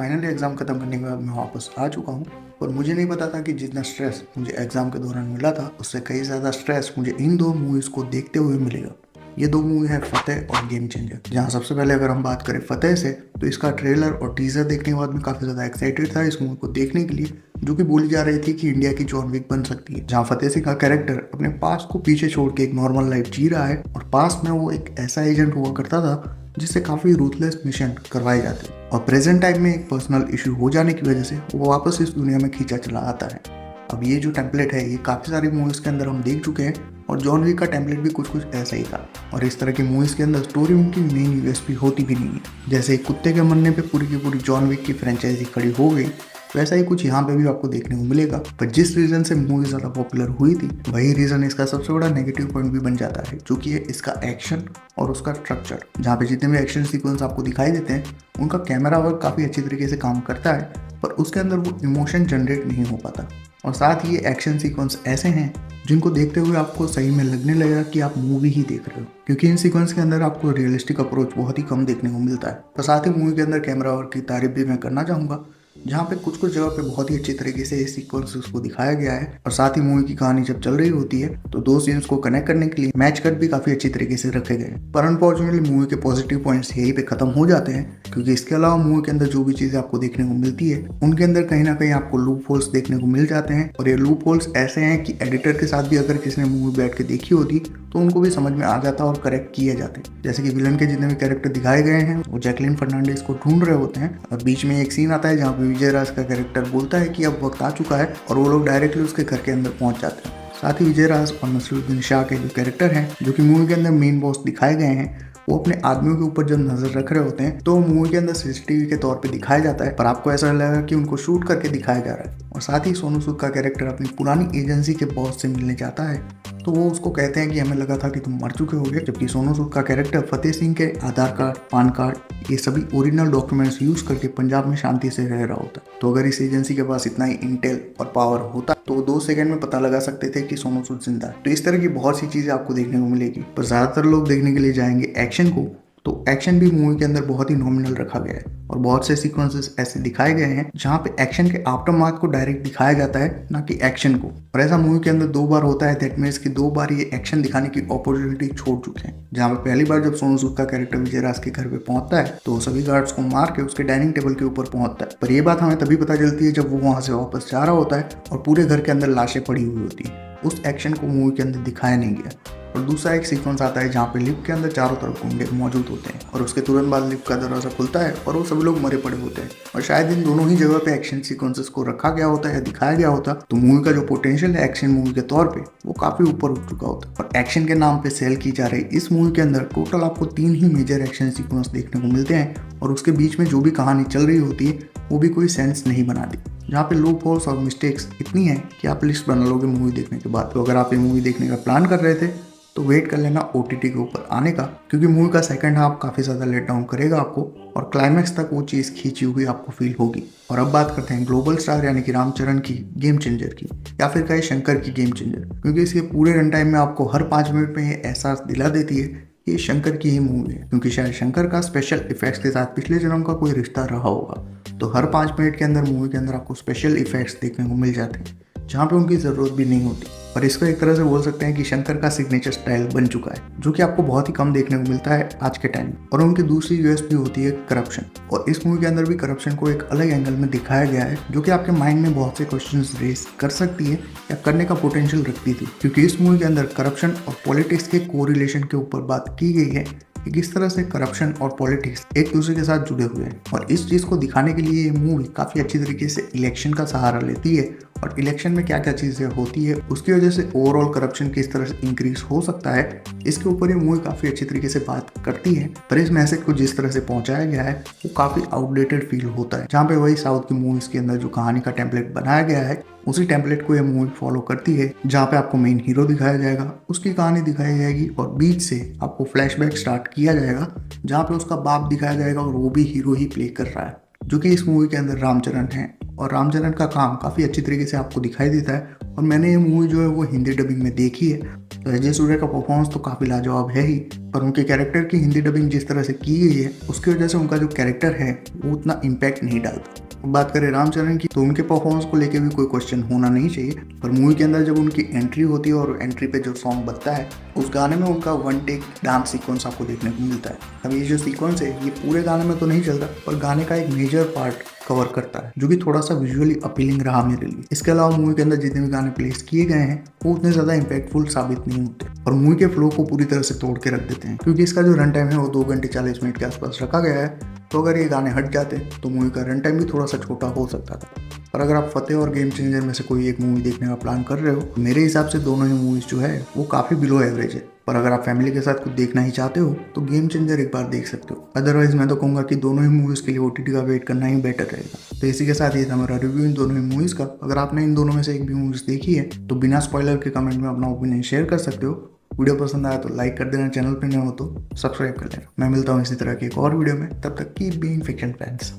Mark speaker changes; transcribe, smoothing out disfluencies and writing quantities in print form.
Speaker 1: Finally exam ख़त्म करने के बाद मैं वापस आ चुका हूँ। और मुझे नहीं पता था कि जितना स्ट्रेस मुझे एग्ज़ाम के दौरान मिला था, उससे कहीं ज़्यादा स्ट्रेस मुझे इन 2 मूवीज़ को देखते हुए मिलेगा। ये 2 मूवी है फ़तेह और गेम चेंजर। जहाँ सबसे पहले अगर हम बात करें फ़तेह से, तो इसका ट्रेलर और टीज़र देखने के बाद मैं काफ़ी ज़्यादा एक्साइटेड था इस मूवी को देखने के लिए, जो कि बोली जा रही थी कि इंडिया की जॉन विक बन सकती है। जहाँ फ़तेह सिंह का कैरेक्टर अपने पास्ट को पीछे छोड़ के एक नॉर्मल लाइफ जी रहा है और पास्ट में वो एक ऐसा एजेंट हुआ करता था जिससे काफ़ी रूथलेस मिशन करवाए जाते हैं, और प्रेजेंट टाइम में एक पर्सनल इशू हो जाने की वजह से वो वापस इस दुनिया में खींचा चला आता है। अब ये जो टेम्पलेट है ये काफ़ी सारी मूवीज़ के अंदर हम देख चुके हैं, और जॉन विक का टेम्पलेट भी कुछ कुछ ऐसा ही था। और इस तरह की मूवीज़ के अंदर स्टोरी उनकी मेन यूएसपी होती भी नहीं है। जैसे एक कुत्ते के मरने पे पूरी की पूरी जॉन विक की फ्रेंचाइजी खड़ी हो गई, वैसा ही कुछ यहाँ पे भी आपको देखने को मिलेगा। पर जिस रीज़न से मूवी ज़्यादा पॉपुलर हुई थी, वही रीज़न इसका सबसे बड़ा नेगेटिव पॉइंट भी बन जाता है, जो कि है इसका एक्शन और उसका स्ट्रक्चर। जहाँ पे जितने भी एक्शन सीक्वेंस आपको दिखाई देते हैं, उनका कैमरा वर्क काफ़ी अच्छी तरीके से काम करता है, पर उसके अंदर वो इमोशन जनरेट नहीं हो पाता। और साथ ही ये एक्शन सीक्वेंस ऐसे हैं जिनको देखते हुए आपको सही में लगने लगेगा कि आप मूवी ही देख रहे हो, क्योंकि इन सीक्वेंस के अंदर आपको रियलिस्टिक अप्रोच बहुत ही कम देखने को मिलता है। तो साथ ही मूवी के अंदर कैमरा वर्क की तारीफ भी मैं करना चाहूँगा, जहाँ पे कुछ कुछ जगह पे बहुत ही अच्छी तरीके से इस सीक्वेंस को दिखाया गया है। और साथ ही मूवी की कहानी जब चल रही होती है तो 2 सीन्स को कनेक्ट करने के लिए मैच कट भी काफी अच्छी तरीके से रखे गए। पर अनफॉर्चुनेटली मूवी के पॉजिटिव पॉइंट्स यहीं पे खत्म हो जाते हैं, क्योंकि इसके अलावा मूवी के अंदर जो भी चीजें आपको देखने को मिलती है, उनके अंदर कहीं ना कहीं आपको लूप होल्स देखने को मिल जाते हैं। और ये लूप होल्स ऐसे हैं कि एडिटर के साथ भी अगर किसी ने मूवी बैठ के देखी होती तो उनको भी समझ में आ जाता और करेक्ट किए जाते। जैसे कि विलन के जितने भी कैरेक्टर दिखाए गए हैं, वो जैकलिन फर्नांडिस को ढूंढ रहे होते हैं, और बीच में एक सीन आता है जहाँ पे विजय राज का कैरेक्टर बोलता है कि अब वक्त आ चुका है, और वो लोग डायरेक्टली उसके घर के अंदर पहुंच जाते हैं। साथ ही विजय राज और नसीरुद्दीन शाह के जो कैरेक्टर हैं, जो कि मूवी के अंदर मेन बॉस दिखाए गए हैं, वो अपने आदमियों के ऊपर जब नजर रख रहे होते हैं तो मूवी के अंदर सीसीटीवी के तौर पे दिखाया जाता है, पर आपको ऐसा लगेगा कि उनको शूट करके दिखाया जा रहा है। और साथ ही सोनू सूद का कैरेक्टर अपनी पुरानी एजेंसी के बॉस से मिलने जाता है, तो वो उसको कहते हैं कि हमें लगा था कि तुम मर चुके होगे, जबकि सोनू सूद का कैरेक्टर फ़तेह सिंह के आधार कार्ड, पान कार्ड, ये सभी ओरिजिनल डॉक्यूमेंट्स यूज करके पंजाब में शांति से रह रहा होता। तो अगर इस एजेंसी के पास इतना ही इंटेल और पावर होता तो वो 2 सेकंड में पता लगा सकते थे कि सोनू सूद जिंदा है। तो इस तरह की बहुत सी चीजें आपको देखने को मिलेगी, पर ज्यादातर लोग देखने के लिए जाएंगे एक्शन को, तो एक्शन भी मूवी के अंदर बहुत ही नॉमिनल रखा गया है। और बहुत से सीक्वेंसेस ऐसे दिखाए गए हैं जहाँ पे एक्शन के आफ्टरमाथ को डायरेक्ट दिखाया जाता है, ना कि एक्शन को। और ऐसा मूवी के अंदर 2 बार होता है, दैट मीन्स कि 2 बार ये एक्शन दिखाने की अपॉर्चुनिटी छोड़ चुके हैं। जहाँ पे पहली बार जब सोनू सूद का कैरेक्टर विजय राज के घर पे पहुंचता है, तो सभी गार्ड्स को मार के उसके डाइनिंग टेबल के ऊपर पहुंचता है। पर ये बात हमें तभी पता चलती है जब वो वहां से वापस जा रहा होता है और पूरे घर के अंदर लाशें पड़ी हुई होती है। उस एक्शन को मूवी के अंदर दिखाया नहीं गया। और दूसरा एक सीक्वेंस आता है जहाँ पे लिफ्ट के अंदर चारों तरफ गुंडे मौजूद होते हैं, और उसके तुरंत बाद लिफ्ट का दरवाजा खुलता है और वो सभी लोग मरे पड़े होते हैं। और शायद इन दोनों ही जगह पे एक्शन सीक्वेंसेस को रखा गया होता है, दिखाया गया होता, तो मूवी का जो पोटेंशियल है एक्शन मूवी के तौर पे, वो काफी ऊपर उठ चुका होता। और एक्शन के नाम पे सेल की जा रही इस मूवी के अंदर टोटल आपको 3 ही मेजर एक्शन सीक्वेंस देखने को मिलते हैं, और उसके बीच में जो भी कहानी चल रही होती है वो भी कोई सेंस नहीं बनाती। जहाँ पे लूप होल्स और मिस्टेक्स इतनी है कि आप लिस्ट बना लोगे मूवी देखने के बाद। तो अगर आप ये मूवी देखने का प्लान कर रहे थे तो वेट कर लेना ओटीटी के ऊपर आने का, क्योंकि मूवी का सेकंड हाफ काफ़ी ज़्यादा लेट डाउन करेगा आपको, और क्लाइमैक्स तक वो चीज़ खींची हुई आपको फील होगी। और अब बात करते हैं ग्लोबल स्टार यानी कि रामचरण की गेम चेंजर की, या फिर कहे शंकर की गेम चेंजर, क्योंकि इसके पूरे रन टाइम में आपको हर 5 मिनट में ये एहसास दिला देती है कि ये शंकर की ही मूवी है, क्योंकि शायद शंकर का स्पेशल इफेक्ट्स के साथ पिछले जन्म का कोई रिश्ता रहा होगा। तो हर 5 मिनट के अंदर मूवी के अंदर आपको स्पेशल इफेक्ट्स देखने को मिल जाते हैं, जहाँ पे उनकी ज़रूरत भी नहीं होती। और इसको एक तरह से बोल सकते हैं कि शंकर का सिग्नेचर स्टाइल बन चुका है, जो कि आपको बहुत ही कम देखने को मिलता है आज के टाइम। और उनकी दूसरी यूएसपी होती है करप्शन, और इस मूवी के अंदर भी करप्शन को एक अलग एंगल में दिखाया गया है, जो कि आपके माइंड में बहुत से क्वेश्चंस रेस कर सकती है या करने का पोटेंशियल रखती थी। क्योंकि इस मूवी के अंदर करप्शन और पॉलिटिक्स के कोरिलेशन के ऊपर बात की गई है कि किस तरह से करप्शन और पॉलिटिक्स एक दूसरे के साथ जुड़े हुए हैं। और इस चीज़ को दिखाने के लिए ये मूवी काफ़ी अच्छी तरीके से इलेक्शन का सहारा लेती है, और इलेक्शन में क्या क्या चीज़ें होती है, उसकी वजह से ओवरऑल करप्शन किस तरह से इंक्रीज हो सकता है, इसके ऊपर ये मूवी काफ़ी अच्छी तरीके से बात करती है। पर इस मैसेज को जिस तरह से पहुंचाया गया है वो काफ़ी आउटडेटेड फील होता है, जहाँ पे वही साउथ की मूवीज़ के अंदर जो कहानी का टेम्पलेट बनाया गया है, उसी टेम्पलेट को ये मूवी फॉलो करती है, जहाँ पे आपको मेन हीरो दिखाया जाएगा, उसकी कहानी दिखाई जाएगी, और बीच से आपको फ्लैशबैक स्टार्ट किया जाएगा, जहाँ पे उसका बाप दिखाया जाएगा, और वो भी हीरो ही प्ले कर रहा है, जो कि इस मूवी के अंदर रामचरण है। और रामचरण का काम काफ़ी अच्छी तरीके से आपको दिखाई देता है, और मैंने ये मूवी जो है वो हिंदी डबिंग में देखी है। तो अजय सूर्या का परफॉर्मेंस तो काफ़ी लाजवाब है ही, पर उनके कैरेक्टर की हिंदी डबिंग जिस तरह से की गई है उसकी वजह से उनका जो कैरेक्टर है वो उतना इम्पैक्ट नहीं डालता। बात करें रामचरण की तो उनके परफॉर्मेंस को लेके भी कोई क्वेश्चन होना नहीं चाहिए, पर मूवी के अंदर जब उनकी एंट्री होती है और एंट्री पे जो सॉन्ग बजता है उस गाने में उनका वन टेक डांस सीक्वेंस आपको देखने को मिलता है। अब ये जो सीक्वेंस है ये पूरे गाने में तो नहीं चलता, पर गाने का एक मेजर पार्ट कवर करता है, जो कि थोड़ा सा विजुअली अपीलिंग रहा मेरे लिए। इसके अलावा मूवी के अंदर जितने भी गाने प्लेस किए गए हैं वो उतने ज़्यादा इम्पैक्टफुल साबित नहीं होते और मूवी के फ्लो को पूरी तरह से तोड़ के रख देते हैं, क्योंकि इसका जो रन टाइम है वो 2 घंटे 40 मिनट के आसपास रखा गया है। तो अगर ये गाने हट जाते तो मूवी का रन टाइम भी थोड़ा सा छोटा हो सकता था। पर अगर आप फतेह और गेम चेंजर में से कोई एक मूवी देखने का प्लान कर रहे हो तो मेरे हिसाब से दोनों ही मूवीज जो है वो काफ़ी बिलो एवरेज है। पर अगर आप फैमिली के साथ कुछ देखना ही चाहते हो तो गेम चेंजर एक बार देख सकते हो। अदरवाइज मैं तो कहूँगा कि दोनों ही मूवीज़ के लिए OTT का वेट करना ही बेटर रहेगा। तो इसी के साथ ये था मेरा रिव्यू इन दोनों ही मूवीज़ का। अगर आपने इन दोनों में से एक भी मूवीज़ देखी है तो बिना स्पॉइलर के कमेंट में अपना ओपिनियन शेयर कर सकते हो। वीडियो पसंद आया तो लाइक कर देना, चैनल पे नए हो तो सब्सक्राइब कर लेना। मैं मिलता हूँ इसी तरह की एक और वीडियो में, तब तक कीप बीइंग फिक्शन फैंस।